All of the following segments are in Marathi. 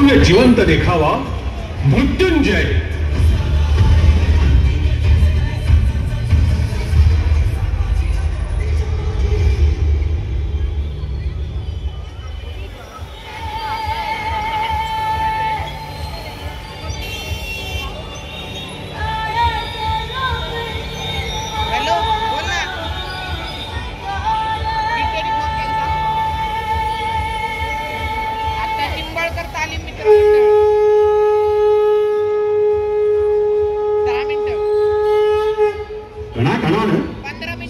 सूर्य जिवंत देखावा मृत्युंजय.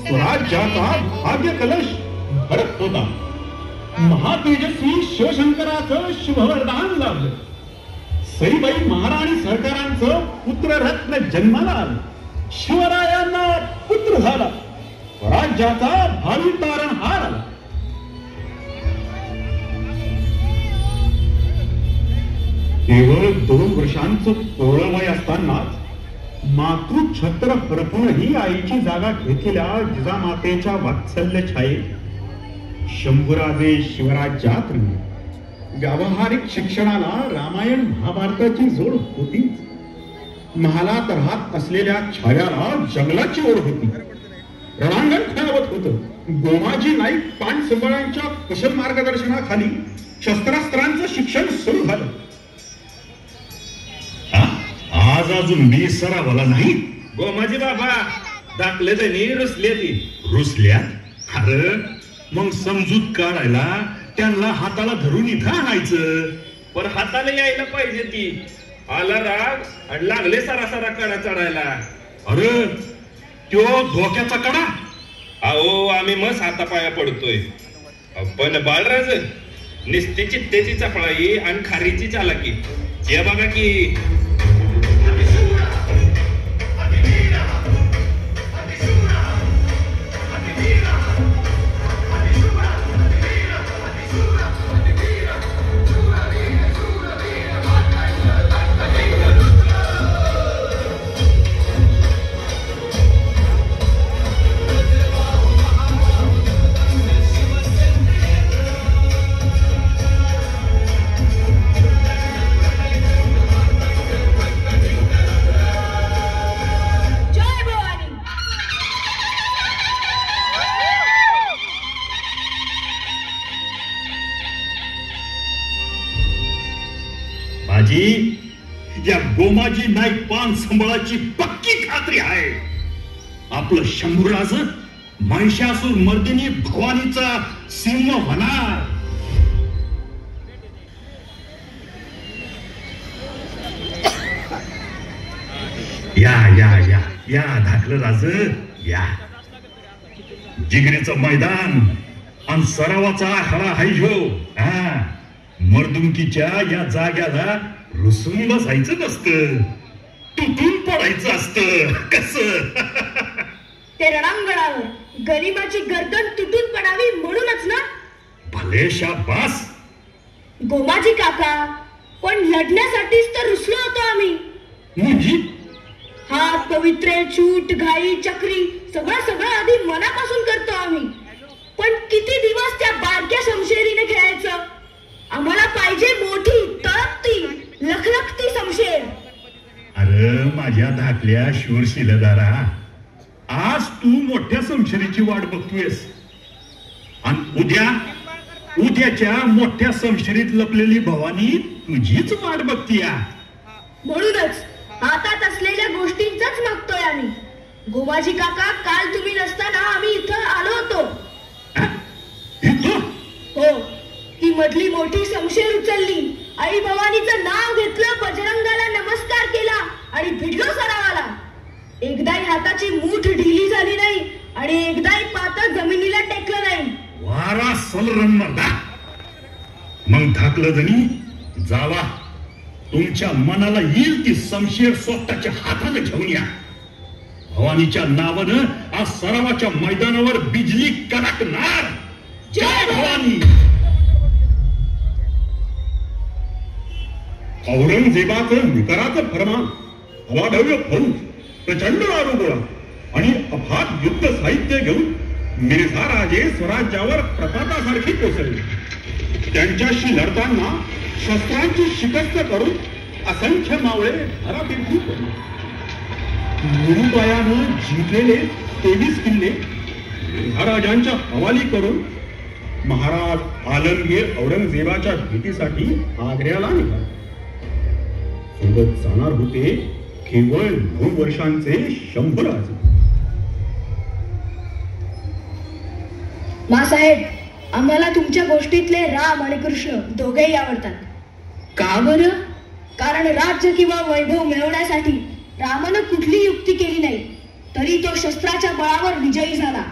स्वराज्याचा भाग्य कलश भरत होता. महातेजस्वी शिवशंकराचं शुभवरदान लाभलं. सईबाई महाराणी सरकारांचं पुत्ररत्न जन्माला आलं. शिवरायांना पुत्र झाला. स्वराज्याचा भावी तारणहार आला. केवळ 2 वर्षांचं कोवळं वय असतानाच मातृछत्र हरपूनही आईची जागा घेतलेल्या जिजामातेच्या वात्सल्य छायेत शंभूराजे शिवराज्यात रंगले. व्यावहारिक शिक्षणाला रामायण महाभारताची जोड होतीच. महालात राहत असलेल्या छायाला जंगलाची ओढ होती. रणांगण खेळवत होतं. गोमाजी नाईक पानसंबळांच्या कुशल मार्गदर्शनाखाली शस्त्रास्त्रांचं शिक्षण सुरू झालं. आज अजून मी सरावाला नाही. गोमाजी बाबा दाखले त्यांनी रुसले ती. रुसल्या? अरे मग समजूत काढायला त्यांना हाताला धरून इथं आणायचं. पण हाताला यायला पाहिजे ती. आला राग आणि लागले सरासरा कडा चढायला. अरे त्यो धोक्याचा कडा. अहो आम्ही मस्त हातापाया पडतोय. पण बाळराज निस्ती चित्तेची चपळाई आणि खारीची चालाकी जे बघा की. या गोमाजी नाईक पानसंबळाची पक्की खात्री आहे. आपलं शंभूराज महिषासूर मर्दिनी भवानीचा सिंह होणार. या या या या धाकलं राज या. जिगरीचं मैदान आणि सरावाचा आखाडा हाय ह्यो. मर्दुमकीच्या या जाग्याला रुसून बसायचं नसतं. तुटून पडायचं असतं. कसं ते रणांगणावर गनिमाची गर्दन तुटून पडावी म्हणूनच ना. भले शाबास गोमाजी काका. पण लढण्यासाठीच तर रुसलो होतो आम्ही. म्हणजे हात पवित्रे चूट घाई चक्री सगळं आधी मनापासून करतो आम्ही. पण किती दिवस त्या बारक्या शमशेरीने खेळायचं. आम्हाला पाहिजे मोठी तळपती लखलखती शमशेर. अरे माझ्या धाकल्या शूरशिलदारा, आज तू मोठ्या शमशेरीची वाट बघतोयस आणि उद्याच्या मोठ्या शमशेरीत लपलेली भवानी तुझीच वाट बघतीया. म्हणूनच हातात असलेल्या गोष्टींचाच मागतोय आम्ही. गोमाजी काका काल तुम्ही नसताना आम्ही इथं आलो होतो. हो. ती मधली मोठी शमशेर उचलली. आई भवानीचं नाव घेतलं. बजरंगाला नमस्कार केला आणि भिडलो सरावाला. एकदाही हाताची मूठ ढिली झाली नाही आणि एकदाही पातळ जमिनीला टेकलं नाही. वारा सलरन मरदा. मग धाकलं जणी जावा. तुमच्या मनाला येईल ती शमशेर स्वतःच्या हाताने घेऊन या. भवानीच्या नावानं आज सरावाच्या मैदानावर बिजली कडकणार. जय भवानी. औरंगजेबाचं निकराचं फरमान, अवाढव्य फौज, प्रचंड दारुगोळा आणि अफाट युद्ध साहित्य घेऊन मिर्झा राजे स्वराज्यावर प्रतापासारखी कोसळले. त्यांच्याशी लढताना शस्त्रांची शिकस्त करून असंख्य मावळे हराबिरखी पडले. निरुपायानं जिंकलेले 23 किल्ले महाराजांच्या हवाली करून महाराज आलमगीर औरंगजेबाच्या भेटीसाठी आग्र्याला निघाले. सोबत जाणार होते केवळ 9 वर्षांचे शंभूराजे. मासाहेब, आम्हाला तुमच्या गोष्टीतले राम आणि कृष्ण दोघेही आवडतात. का बरं? कारण राज्य किंवा वैभव मिळवण्यासाठी रामानं कुठली युक्ती केली नाही, तरी तो शस्त्राच्या बळावर विजयी झाला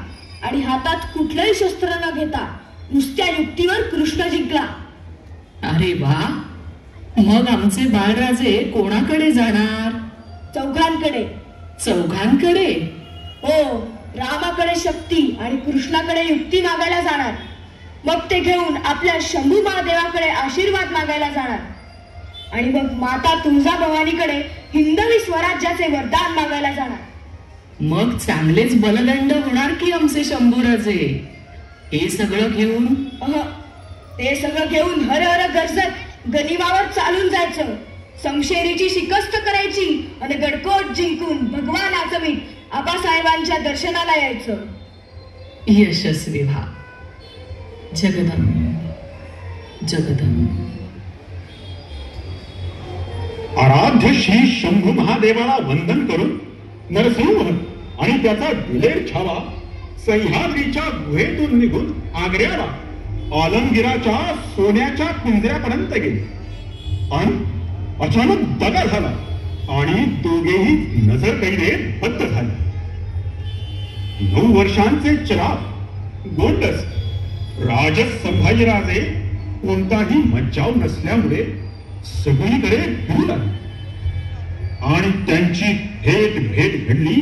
आणि हातात कुठलंही शस्त्र न घेता नुसत्या युक्तीवर कृष्ण जिंकला. अरे वा, मग आमचे बाळराजे कोणाकडे जाणार? चौघांकडे. चौघांकडे? हो, रामाकडे शक्ती आणि कृष्णाकडे युक्ती मागायला जाणार. मग ते घेऊन आपल्या शंभू महादेवाकडे आशीर्वाद मागायला जाणार आणि मग माता तुळजाभवानीकडे हिंदवी स्वराज्याचे वरदान मागायला जाणार. मग चांगलेच बलदंड होणार की आमचे शंभूराजे. हे सगळं घेऊन? ते सगळं घेऊन हर हर गरजत गनिमावर चालून जायचं, समशेरीची शिकस्त करायची आणि गडकोट जिंकून भगवान आचवीत आबासाहेबांच्या दर्शनाला यायचं. यशस्वी व्हा. जगदंब जगदंब. आराध्य श्री शंभू महादेवाला वंदन करून नरसिंह आणि त्याचा दिलेर छावा सह्याद्रीच्या गुहेतून निघून आग्र्याला आलमगिराच्या सोन्याच्या पिंजऱ्यापर्यंत गेले. आणि अचानक दगा झाला आणि दोघेही नजर कैदेत बद्ध झाले. 9 वर्षांचे चिराग गोंडस राजस संभाजीराजे कोणताही मज्जाव नसल्यामुळे सगळीकडे फिरू लागले आणि त्यांची भेट घडली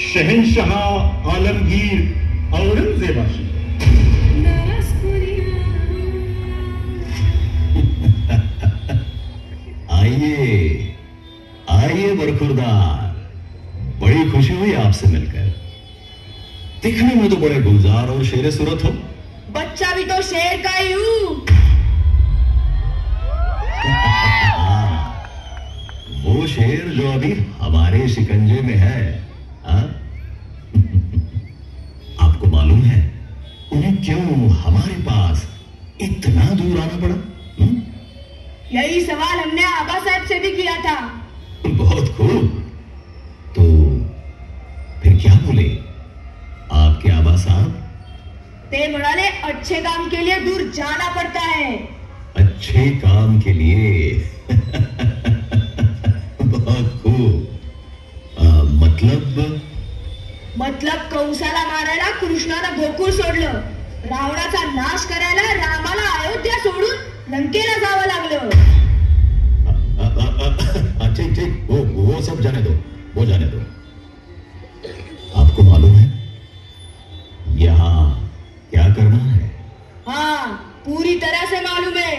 शहनशाह आलमगीर औरंगजेबाशी. आइए आइए बरखुरदार, बड़ी खुशी हुई आपसे मिलकर. दिखने में तो बड़े गुलजार और शेरे सूरत हो. बच्चा भी तो शेर का ही हूँ. वो शेर जो अभी हमारे शिकंजे में है. आपको मालूम है उन्हें क्यों हमारे पास इतना दूर आना पड़ा? यही सवाल हमने आबा साहब से भी किया था. बहुत खूब. तो फिर क्या बोले आपके आबा साहब? ते म्हणाले अच्छे काम के लिए दूर जाना पड़ता है. अच्छे काम के लिए. बहुत खूब. मतलब कंसाला मारायला कृष्णाला गोकुळ सोडलं, रावणाचा नाश करायला रामाला अयोध्या सोडून लंकेला जावं लागलं. ठीक ठीक, वो सब जाने दो, वो जाने दो. आपको मालूम है यहाँ क्या करना है? हाँ, पूरी तरह से मालूम है.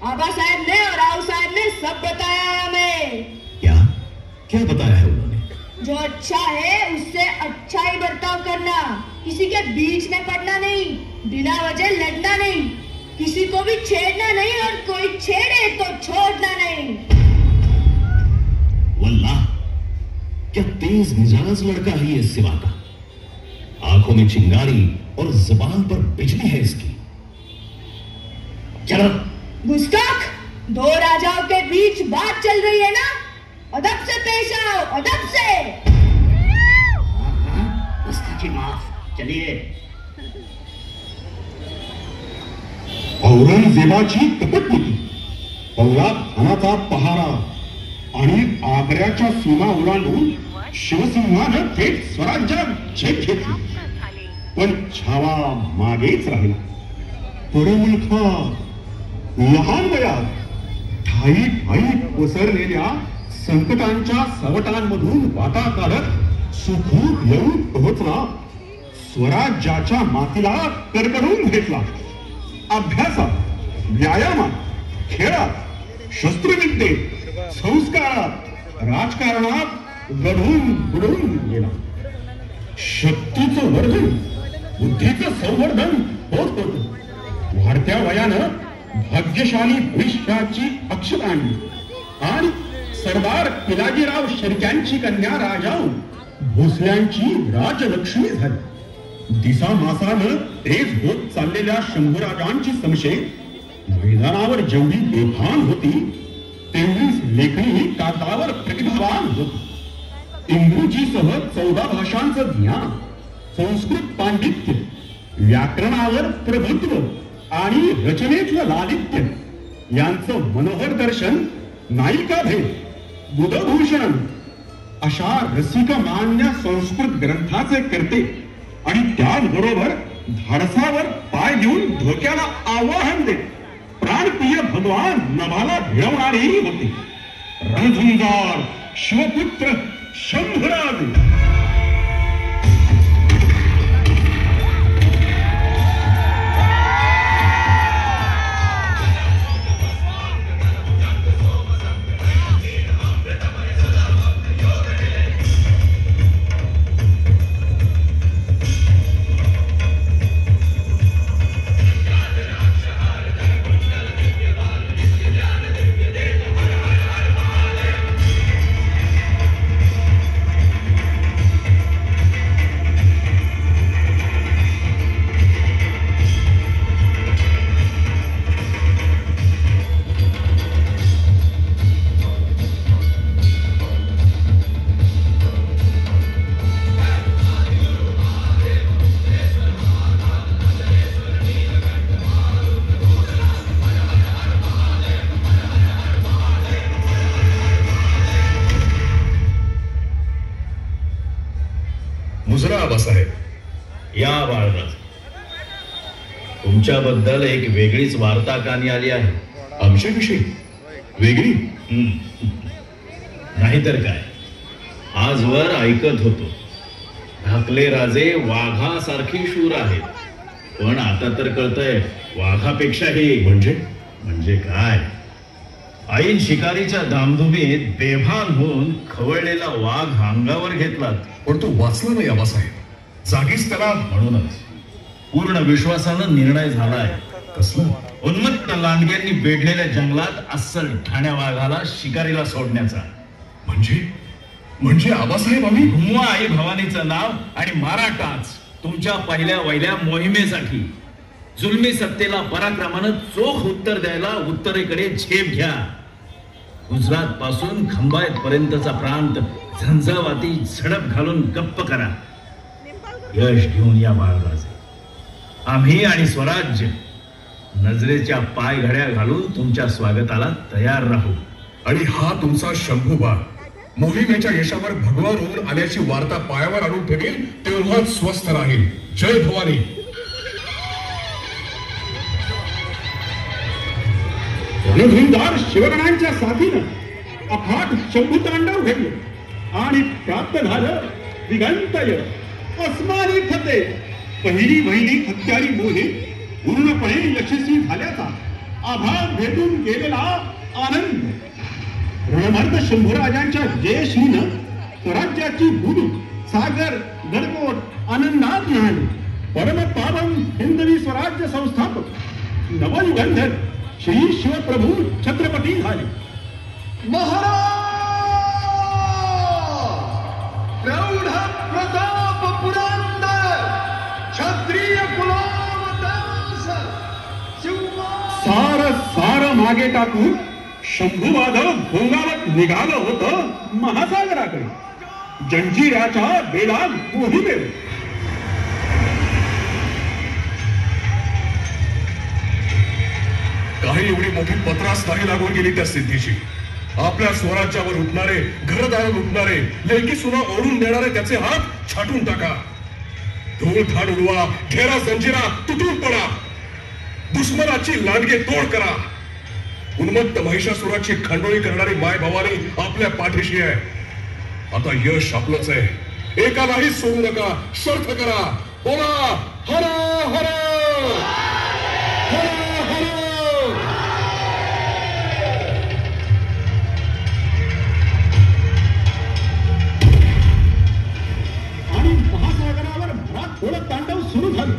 आबा साहब ने और राव साहब ने सब बताया है हमें. क्या क्या बताया है उन्होंने? जो अच्छा है उससे अच्छा ही बर्ताव करना, किसी के बीच में पड़ना नहीं, बिना वजह लड़ना नहीं, किसी को भी छेड़ना नहीं और कोई छेड़े तो छोड़ना नहीं. वल्लाह, क्या तेज मिजाज लड़का है ये सिवा का. आंखों में चिंगारी और जुबान पर बिजली है इसकी. चलो. गुस्ताख, 2 राजाओं के बीच बात चल रही है ना, अदब से पेश आओ, अदब से. गुस्ताखी माफ. चलिए. औरंगजेबाची कपटनीती, पौलाद खानाचा पहारा आणि आग्र्याच्या सीमा ओलांडून शिवसिंहानं थेट स्वराज्यात झेप घेतली. पण छावा मागेच राहिला. परमुलखा लहान वयात ठाई पसरलेल्या संकटांच्या सवटांमधून वाटा काढत सुखरूप येऊन पोहोचला. स्वराज्याच्या मातीला करकरून घेतला. अभ्यासात, व्यायामात, खेळात, शस्त्रविद्येत, संस्कारात, राजकारणात घडून बुडून गेला. शक्तीचं वर्धन, बुद्धीचं संवर्धन होत होतं. वाढत्या वयानं भाग्यशाली भविष्याची अक्षतांनी आणि सरदार पिलाजीराव शिर्क्यांची कन्या राजाऊ भोसल्यांची राजलक्ष्मी झाली. दिसामासानं तेज होत चाललेल्या शंभूराजांची समशे मैदानावर जेवढी बेभान होती तेवढीच लेखणी कागदावर प्रतिभावान होती. इंग्रजीसह 14 भाषांचं ज्ञान, संस्कृत पांडित्य, व्याकरणावर प्रभुत्व आणि रचनेतलं लालित्य यांचं मनोहर दर्शन नायिका भेद, बुधभूषण अशा रसिक मान्य संस्कृत ग्रंथाचे करते आणि त्याचबरोबर धाडसावर पाय देऊन धोक्याला आवाहन देत प्राणप्रिय भगवान नभाला भिडवणारीही होते. रणधुंजार शिवपुत्र शंभुराज. मुजरा आबासाहेब, या बाळराज, तुमच्याबद्दल एक वेगळीच वार्ता कानी आली आहे. आमच्याविषयी वेगळी? नाहीतर काय. आजवर ऐकत होतो धाकले राजे वाघासारखी शूर आहेत, पण आता तर कळतंय वाघापेक्षाही. म्हणजे काय? ऐन शिकारीच्या धामधुमीत बेभान होऊन खवळलेला वाघ अंगावर घेतला. पण तो वाचला नाही आबासाहेब. जागीच त्याला. म्हणूनच पूर्ण विश्वासानं निर्णय झालाय. कसला? उन्मत्त लांडग्यांनी वेढलेल्या जंगलात अस्सल ठाण्या वाघाला शिकारीला सोडण्याचा. म्हणजे आबासाहेब आम्ही घुमवा आई भवानीचं नाव आणि मारा टाच तुमच्या पहिल्या वहिल्या मोहिमेसाठी. जुलमी सत्तेला पराक्रमानं चोख उत्तर द्यायला उत्तरेकडे झेप घ्या. गुजरात पासून खंबायत पर्यंतचा प्रांत झंझावाती झडप घालून गप्प करा. यश घेऊन या बाळराजे. आम्ही आणि स्वराज्य नजरेच्या पाय घड्या घालून तुमच्या स्वागताला तयार राहू. आणि हा तुमचा शंभूबा मोहिमेच्या यशावर भगवा होऊन आल्याची वार्ता पायावर आणून ठेवेल तेव्हाच स्वस्थ राहील. जय भवानी. रणधुंदार शिवगणांच्या साथीनं अफाट शंभूतांडव घडलं आणि प्राप्त झालं दिगंतय अस्मानी फते. पहिली हत्यारी मोहीम पूर्णपणे यशस्वी झाल्याचा आभार भेटून गेलेला आनंद. रणमर्द शंभूराजांच्या जयश्रीनं स्वराज्याची भूमी सागर गडकोट आनंदात न्हाली. परमपावन हिंदवी स्वराज्य संस्थापक नवयुगंधर श्री शिवप्रभू छत्रपती झाले. महाराज प्रौढ प्रताप पुरंदर क्षत्रिय कुलावतांस सार मागे टाकून शंभूवाद भोंगावत निघालं होतं महासागराकडे जंजिऱ्याच्या बेलाग मोहिमेवर. काही एवढी मोठी पत्रास नाही लागून गेली त्या सिद्धीची. आपल्या स्वराज्यावर उठणारे, घरदार उठणारे, लेकी सुना ओढून देणारे त्याचे हात छाटून टाका. धूळ थाड उडवा, घेरा जंजिरा तुटून पडा. दुश्मनाची लांडगे तोड करा. उन्मत्त महिषासुराची खंडोळी करणारी माय भवानी आपल्या पाठीशी आहे. आता यश आपलंच आहे. एकालाही सोडू नका. शर्थ करा. बोला हर हर हर हर. आणि महासागरावर भरात थोडं तांडव सुरू झालं.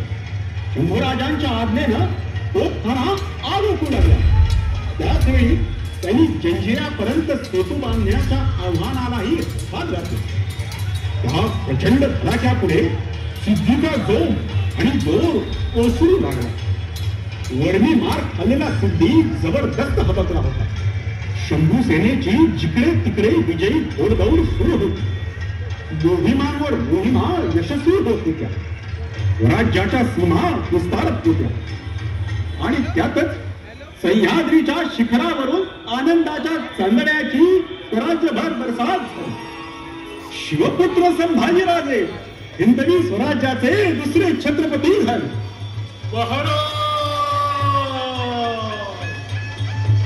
शंभूराजांच्या आज्ञेनं तो असताना आग ओकू लागला. त्याच वेळी त्यांनी जंजिऱ्यापर्यंत सेतू बांधण्याच्या आव्हानालाही हात घातला. त्या प्रचंड धडाक्यापुढे सिद्धीचा जोम आणि जोर ओसरू लागला. वर्मी मार खाल्लेला सिद्धी जबरदस्त हबकला होता. शंभू सेनेची जिकडे तिकडे विजयी घोडदौड सुरू होती. मोहिमांवर मोहिमा यशस्वी होत होत्या. स्वराज्याच्या सीमा विस्तारत होत्या आणि त्यातच सह्याद्रीच्या शिखरावरून आनंदाच्या चांदण्याची स्वराज्यभर बरसात झाली. शिवपुत्र संभाजीराजे हिंदवी स्वराज्याचे दुसरे छत्रपती झाले.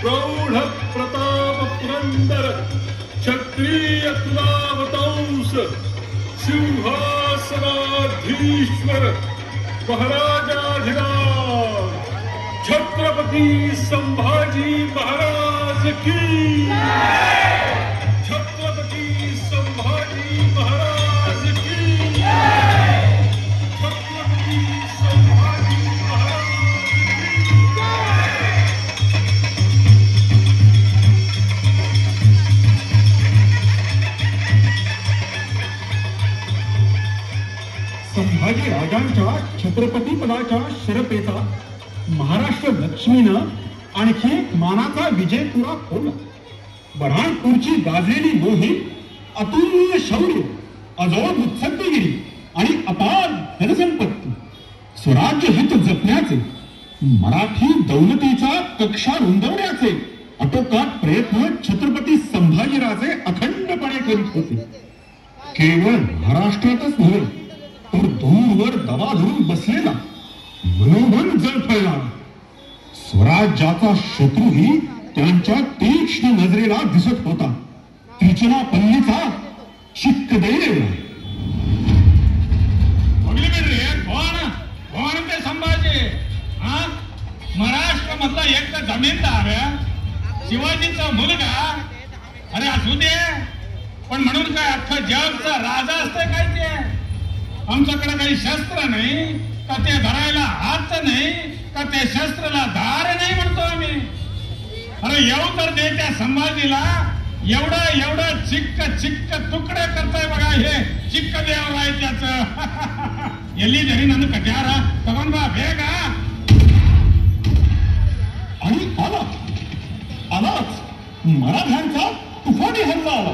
प्रौढ प्रताप पुरंदर क्षत्रिय कुलावतंस सिंहासनाधीश्वर महाराजाधिराज छत्रपती संभाजी महाराज की. छत्रपती संभाजी महाराज की. छत्रपती संभाजी महाराज की. संभाजी राजांच्या छत्रपती पदाच्या शरपेचा महाराष्ट्र लक्ष्मीनं आणखी एक मानाचा विजय पुरा खोवला. बऱ्हाणपूरची गाजलेली मोहीम, अतुल्य शौर्य, अजोड उत्सद्दगिरी आणि अपार धनसंपत्ती, स्वराज्य हित जपण्याचे, मराठी दौलतीचा कक्षा रुंदवण्याचे आटोकाट प्रयत्न छत्रपती संभाजीराजे अखंडपणे करीत होते. केवळ महाराष्ट्रातच नव्हे तर दूरवर दबा धरून बसलेला, मनोमन जळफळला स्वराज्याचा शत्रूही त्यांच्या तीक्ष्ण नजरेला दिसत होता. त्रिचनापल्लीचा चिक्कदेव. कोण ते संभाजी? महाराष्ट्र मधला एक तर जमीनदार शिवाजीचा मुलगा. अरे असू दे, पण म्हणून काय अख्खा जगचा राजा असतंय काय ते? आमच्याकडे काही शस्त्र नाही का ते धरायला हात नाही का ते शस्त्राला धार नाही म्हणतो आम्ही. अरे येऊ तर दे त्या संभाजीला. एवढं चिक्क तुकडे करताय बघा हे चिक्क देवरायच्याच. ಎಲ್ಲಿ ಜರಿ ನನ್ನ ಕಟ್ಯಾರ ತಗೊಂಡ್ ಬಾ ಬೇಗ. आणि आलाच मराठ्यांचा तुफानी हल्ला आला.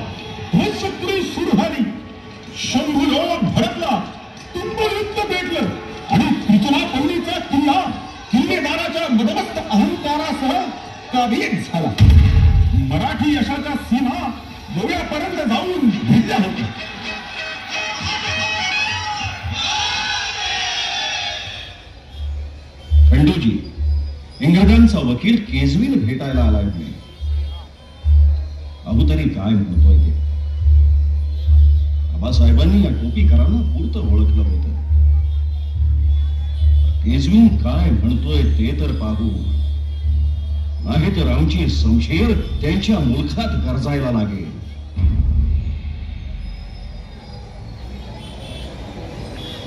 ध्वजशक्ती सुरू झाली. शंभूलोक भडकला. तुंबयुद्ध पेटलं आणि त्रिचनापल्लीचा किल्ला किल्लेदाराच्या मदमस्त अहंकारासह काबीज झाला. मराठी यशाच्या सीमा गोव्यापर्यंत जाऊन भिडल्या होत्या. खंडूजी, इंग्रजांचा वकील केजवीन भेटायला आलाय म्हणे. अहो तरी काय म्हणतोय ते? आबासाहेबांनी या टोपीकरांना पुरतं ओळखलं होतं. केजवीन काय म्हणतोय ते तर पाहू. नाही तर आमची समशेर त्यांच्या मुलखात गरजायला लागेल.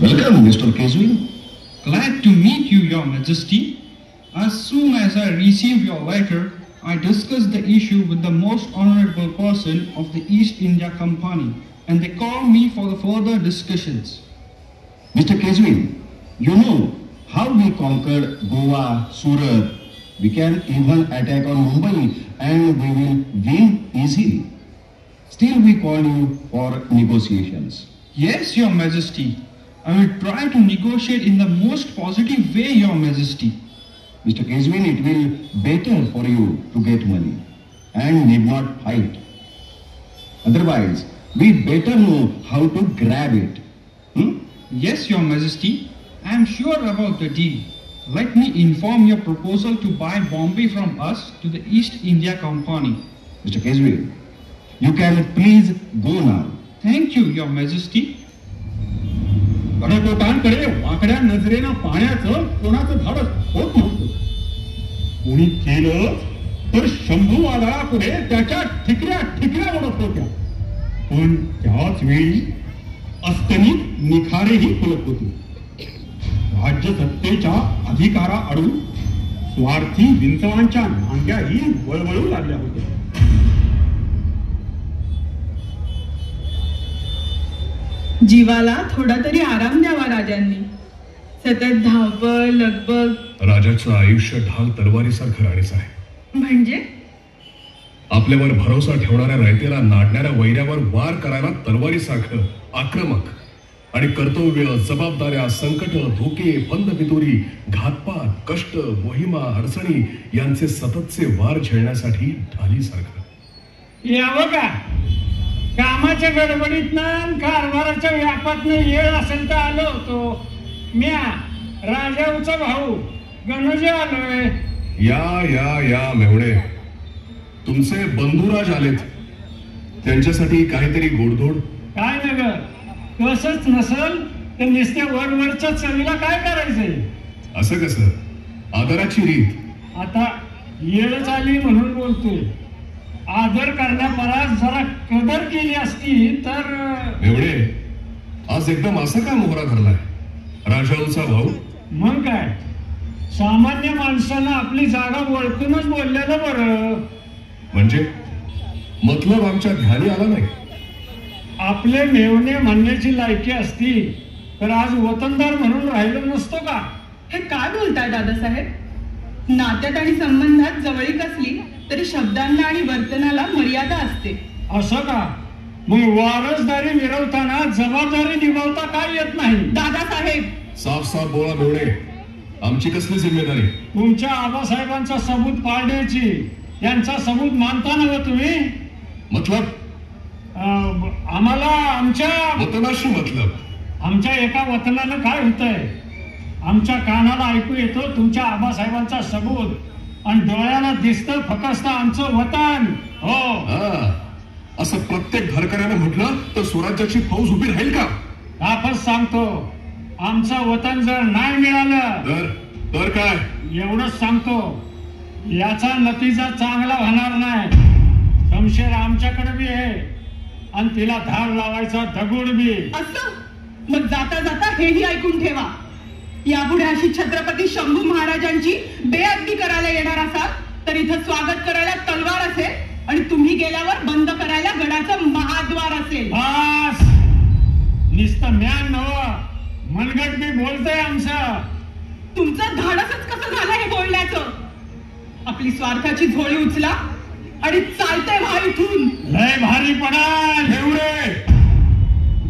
वेलकम मिस्टर केजवीन. Glad to meet you, Your Majesty. As soon as I received your letter, I discussed the issue with the most honorable person of the East India Company, and they called me for the further discussions. Mr. Keswin, you know how we conquered Goa, Surat. We can even attack on Mumbai and we will win easily. Still we call you for negotiations. Yes, Your Majesty. I will try to negotiate in the most positive way, Your Majesty. Mr. Keswin, it will better for you to get money and need not fight. Otherwise, we better know how to grab it. Yes, Your Majesty. I am sure about the deal. Let me inform your proposal to buy Bombay from us to the East India Company. Mr. Keswin, you can please go now. Thank you, Your Majesty. गणकोटांकडे वाकड्या नजरेनं पाण्याचं कोणाचं धाडस होत नव्हतं. कोणी केलं तर शंभू वादळापुढे त्याच्या ठिकऱ्या उडत होत्या. पण त्याच वेळी अस्तनित निखारेही फुलत होते. राज्य सत्तेच्या अधिकाराआडून स्वार्थी विंचवांच्या नांग्याही वळवळू लागल्या होत्या. जीवाला थोडा तरी आराम द्यावा राजांनी. सतत धावपळ लगबग. राजाचं आयुष्य ढाल तलवारीसारखं राणीच आहे. म्हणजे आपल्यावर भरोसा ठेवणाऱ्या रयतेला नाडणाऱ्या वैऱ्यावर वार करायला तलवारीसारखं आक्रमक आणि कर्तव्य, जबाबदाऱ्या, संकट, धोके, फंदपितुरी, घातपात, कष्ट, मोहिमा, अडचणी यांचे सततचे वार झेलण्यासाठी ढालीसारखं. यावं का कामाच्या गडबडीतनं कारभाराच्या व्यापातनं येळ असेल तर आलो होतो. म्या राजाऊचा भाऊ गणोजी आलोय. या या या मेवणे, तुमचे बंधुराज आलेत. त्यांच्यासाठी काहीतरी गोडधोड. काय नग कसंच नसल तर नुसत्या वरवरच्या चवीला काय करायचंय. असं कसं? आदराची रीत. आता येळच आली म्हणून बोलतोय. आदर करण्यापरास जरा कदर केली असती तर. मेवणे, आज एकदम असं का मोहरा धरलाय राजाऊचा भाऊ? मग काय, सामान्य माणसानं आपली जागा ओळखूनच बोललेलं बरं. म्हणजे मतलब आमच्या ध्यानी आला नाही. आपले मेवणे म्हणण्याची लायकी असती तर आज वतनदार म्हणून राहिलो नसतो का. हे काय बोलताय दादासाहेब? नात्यात आणि संबंधात जवळीक असली तरी शब्दांना आणि वर्तनाला मर्यादा असते. असं का? मग वारसदारी मिरवताना जबाबदारी निभावता काय येत नाही? दादासाहेब साफ साफ बोला मेवणे, आमची कसली जिम्मेदारी? तुमच्या आबासाहेबांचा सबूत पाळण्याची. यांचा सबूत मानता नव्हे तुम्ही? मतलब आम्हाला आमच्या वतनाशी मतलब. आमच्या एका वतनानं काय होतंय आमच्या कानाला ऐकू येतो तुमच्या आबासाहेबांचा सबूत आणि डोळ्याला दिसतं फक्त आमचं वतन. हो, असं प्रत्येक घरकऱ्याने म्हटलं तर स्वराज्याची फौज उभी राहील का? आपच सांगतो, आमचं वतन जर नाही मिळालं तर काय? एवढंच सांगतो, याचा नतीजा चांगला होणार नाही. शमशेर आमच्याकडे बी आहे आणि तिला धार लावायचा दगड बी. असं मग जाता जाता हेही ऐकून ठेवा, यापुढे अशी छत्रपती शंभू महाराजांची बेअदबी करायला येणार असाल तर इथं स्वागत करायला तलवार असेल आणि तुम्ही गेल्यावर बंद करायला गडाचं महाद्वार असेल. बस, नुसतं म्यान नव्ह, मनगट बी बोलतंय आमचं. तुमचं धाडसच कसं झालं हे बोलण्याचं? आपली स्वार्थाची झोळी उचला आणि चालतंय व्हा इथून. लय भारी पडाल एवढे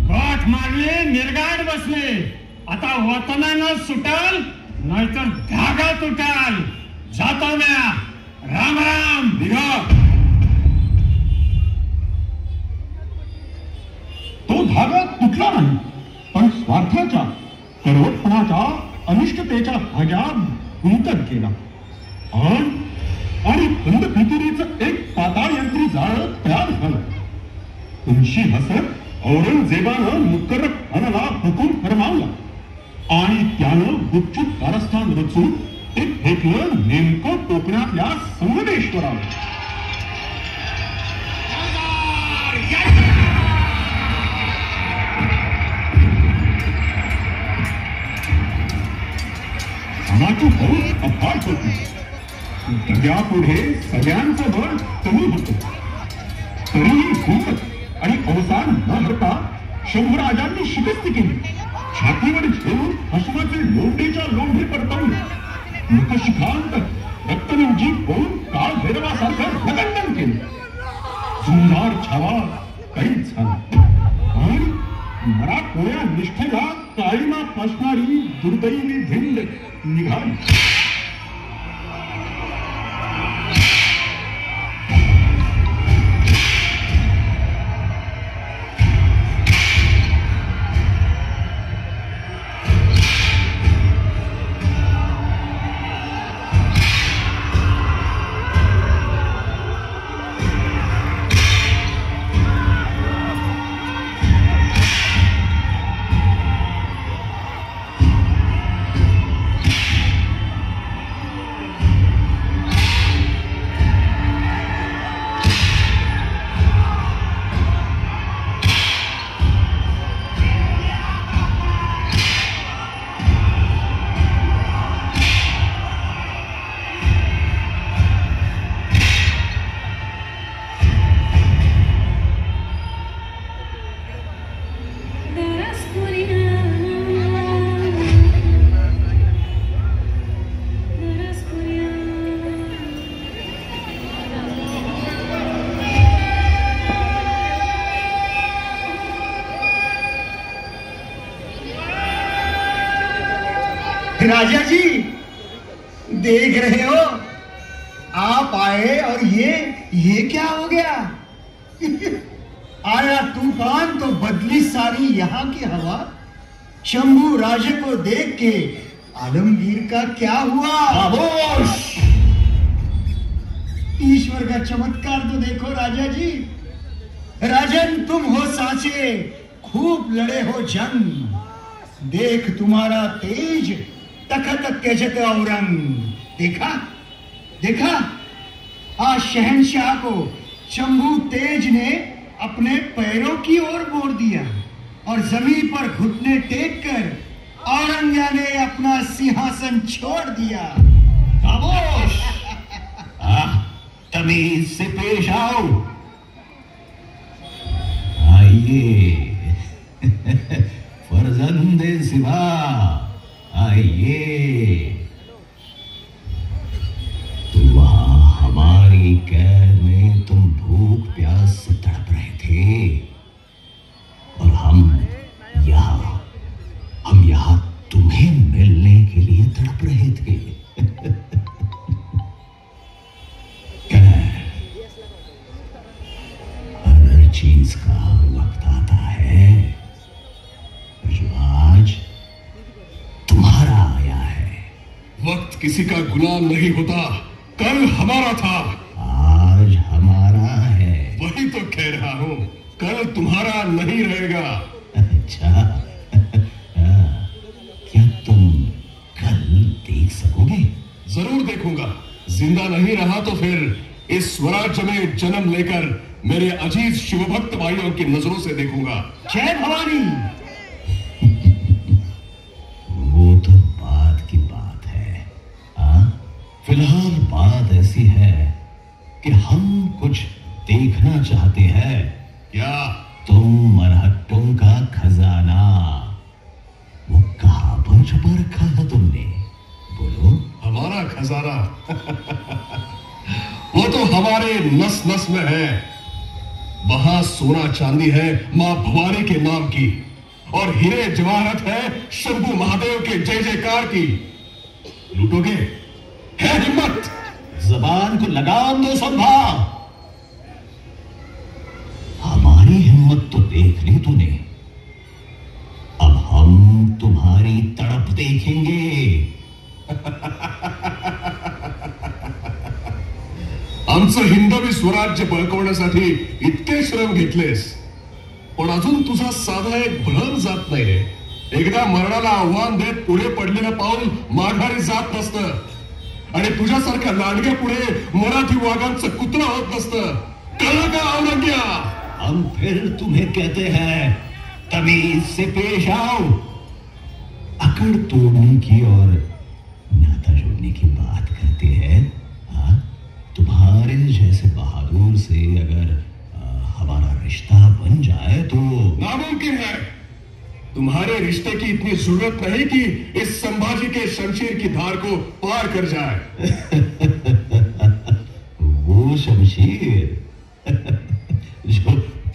गाठ मारले, निर्गाड बसले. आता वतनानं सुटाल नाहीतर धागा तुटाल. जातो म्या. राम राम. निघा. तो धागा तुटला नाही, पण स्वार्थाच्या, कडवटपणाच्या, अनिष्टतेच्या धाग्यात गुंतत गेला आणि खंडपितुरीचं एक पाताळ यंत्री जाळ तयार झालं. तुमशी हसत औरंगजेबानं मुकर्रब खानाला हुकूम फरमावला आणि त्यानं गुपचूप कारस्थान रचून ते फेकलं नेमकं कोकणातल्या संगमेश्वराला. समाची फौज अफाट होती. जगापुढे सगळ्यांचं बळ कमी होतं. तरीही हुकत आणि अवसान न हरता शंभूराजांनी शिकस्त केली. छातीवर घेऊन हसवाचे लोंढेच्या लोंढे परतवले. मुखशिखांत रक्तनिर्जीव होऊन काळ भैरवासारखं लगंडन केलं. सुंदर छावा काहीच झाला आणि मराठमोळ्या निष्ठेला काळीमा फासणारी दुर्दैवी धिंड निघाली. राजा जी, देख रहे हो, आप आए और ये क्या हो गया? आया तूफान तो बदली सारी यहाँ की हवा। शंभू राजे को देख के आलमगीर का क्या हुआ? खामोश! ईश्वर का चमत्कार तो देखो राजा जी। राजन तुम हो साचे, खूब लड़े हो जंग। देख तुम्हारा तेज तखत तेजत औरंग। देखा देखा, आज शहंशाह को शंभू तेज ने अपने पैरों की ओर मोड़ दिया और जमीन पर घुटने टेक कर औरंगिया ने अपना सिंहासन छोड़ दिया। खामोश! तमीज से पेश आओ। आइए फर्जंदे सिवा, आइए। वहां हमारी कैद में तुम भूख प्यास से तड़प रहे थे और हम यहाँ तुम्हें मिलने के लिए तड़प रहे थे। हर चीज का वक्त आता है जो आज तुम्हारा आया है। वक्त किसी का गुलाम नहीं होता, कल हमारा था, आज हमारा है। वही तो कह रहा हूं, कल तुम्हारा नहीं रहेगा। अच्छा, क्या तुम कल देख सकोगे? जरूर देखूंगा। जिंदा नहीं रहा तो फिर इस स्वराज्य में जन्म लेकर मेरे अजीज शिवभक्त भाइयों की नजरों से देखूंगा। जय भवानी। वो तो बात की बात है। फिलहाल बात ऐसी है कि हम कुछ देखना चाहते हैं। क्या? तुम मरहट्टों का खजाना, वो कहां पर छुपा रखा है तुमने? बोलो। हमारा खजाना वो तो हमारे नस नस में है। वहां सोना चांदी है मां भवानी के नाम की, और हीरे जवाहरत है शंभू महादेव के जय जयकार की। लूटोगे? है हिम्मत? जबान को लगाम दो संभा। हमारी हिम्मत तो देख ली तूने, अब हम तुम्हारी तड़प देखेंगे। आमचं हिंदवी स्वराज्य बळकवण्यासाठी इतके श्रम घेतलेस, पण अजून तुझा साधा एक भ्रम जात नाही रे। एकदा मरणाला आव्हान देत पुढे पडलेलं पाऊल माघारी जात नसतं, आणि तुझ्यासारख्या लांडग्या पुढे मराठी वाघांचं कुत्रा होत नसतं। कळलं का औरंगिया? हम फिर तुम्हें कहते हैं, तमीज से पेश आओ। अकड़ तोड़ने की और नाता जोड़ने की बात करते हैं। तुम्हारे जैसे बहादुर से अगर हमारा रिश्ता बन जाए तो नामुमकिन है। तुम्हारे रिश्ते की इतनी जरूरत नहीं कि इस संभाजी के शमशीर की धार को पार कर जाए। वो शमशीर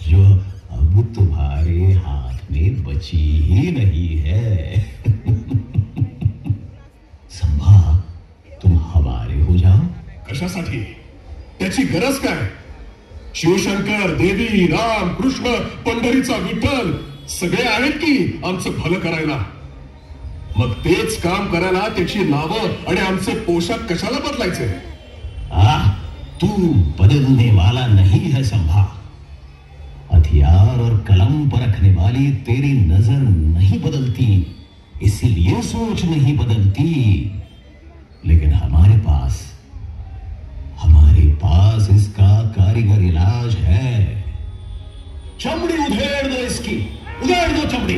जो अब तुम्हारे हाथ में बची ही नहीं है। संभा, तुम हमारे हो जाओ। कशासाठी? त्याची गरज काय? शिवशंकर, देवी, राम, कृष्ण, पंढरीचा विठ्ठल सगळे आहेत की आमचं भलं करायला। मग तेच काम करायला त्याची नावं आणि आमचे पोशाख कशाला बदलायचे? तू बदलने वाला नहीं है संभा। हथियार और कलम पर रखने वाली तेरी नजर नहीं बदलती, इसीलिए सोच नहीं बदलती। लेकिन हमारे पास इसका कारीगर इलाज है। चमड़ी उधेड़ दो इसकी, उधेड़ दो चमड़ी।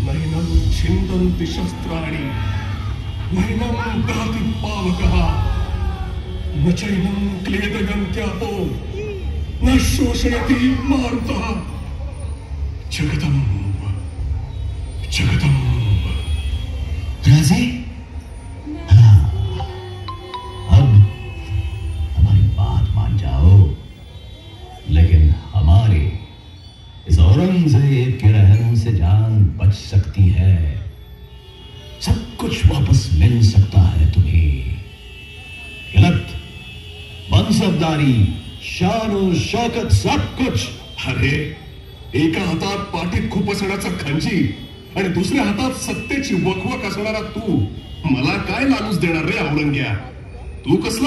नैनं छिन्दन्ति शस्त्राणि, नैनं दहति पावकः, न चैनं क्लेदयन्त्यापो, न शोषयति मारुतः। जगदम्ब जगदम्ब। राजे, अब हमारी बात मान जाओ। तुम्हारे इस औरंगजेब के रहम से जान बच सकती है। सब कुछ वापस मिल सकता है तुम्हें। गलत, मनसबदारी, शान शौकत, सब कुछ। अरे एका हातात पाठीत खूप असण्याचा खंजीर आणि दुसऱ्या हातात सत्तेची वकवक असणारा तू मला काय लालूच देणार रे औरंग्या? तू कसला